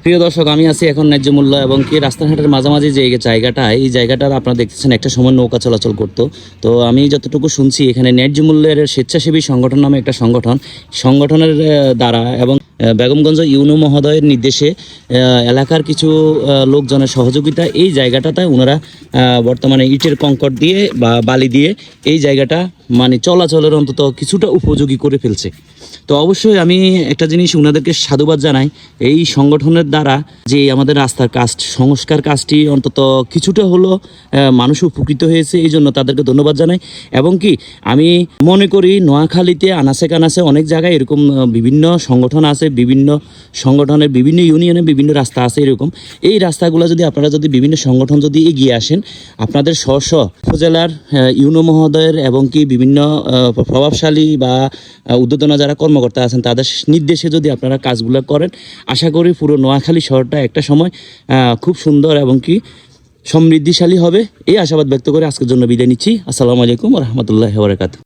প্রিয় দর্শক, আমি আছি এখন ন্যায্য মূল্য এবং কি রাস্তাঘাটের মাঝামাঝি যে জায়গাটা, এই জায়গাটার আপনারা দেখতেছেন একটা সময় নৌকা চলাচল করতো। তো আমি যতটুকু শুনছি এখানে ন্যায্য মূল্যের স্বেচ্ছাসেবী সংগঠন নামে একটা সংগঠনের দ্বারা এবং বেগমগঞ্জ ইউনো মহোদয়ের নির্দেশে এলাকার কিছু লোকজনের সহযোগিতা এই জায়গাটাতে ওনারা বর্তমানে ইটের কংকর দিয়ে বা বালি দিয়ে এই জায়গাটা মানে চলাচলের অন্তত কিছুটা উপযোগী করে ফেলছে। তো অবশ্যই আমি একটা জিনিস ওনাদেরকে সাধুবাদ জানাই, এই সংগঠনের দ্বারা যে আমাদের রাস্তার কাজ সংস্কার কাজটি অন্তত কিছুটা হলো মানুষ উপকৃত হয়েছে, এই জন্য তাদেরকে ধন্যবাদ জানাই। এবং কি আমি মনে করি নোয়াখালীতে আনাচে কানাচে অনেক জায়গায় এরকম বিভিন্ন সংগঠন আছে, বিভিন্ন সংগঠনের বিভিন্ন ইউনিয়নে বিভিন্ন রাস্তা আছে। এরকম এই রাস্তাগুলো যদি আপনারা যদি বিভিন্ন সংগঠন যদি এগিয়ে আসেন, আপনাদের স্ব উপজেলার ইউনো মহোদয়ের এবং কি বিভিন্ন প্রভাবশালী বা উদ্যোতনা যারা কর্মকর্তা আছেন তাদের নির্দেশে যদি আপনারা কাজগুলো করেন, আশা করি পুরো নোয়াখালী শহরটা একটা সময় খুব সুন্দর এবং কি সমৃদ্ধিশালী হবে। এই আশাবাদ ব্যক্ত করে আজকের জন্য বিদায় নিচ্ছি। আসসালামু আলাইকুম ওয়া রাহমাতুল্লাহি ওয়া বারাকাতুহু।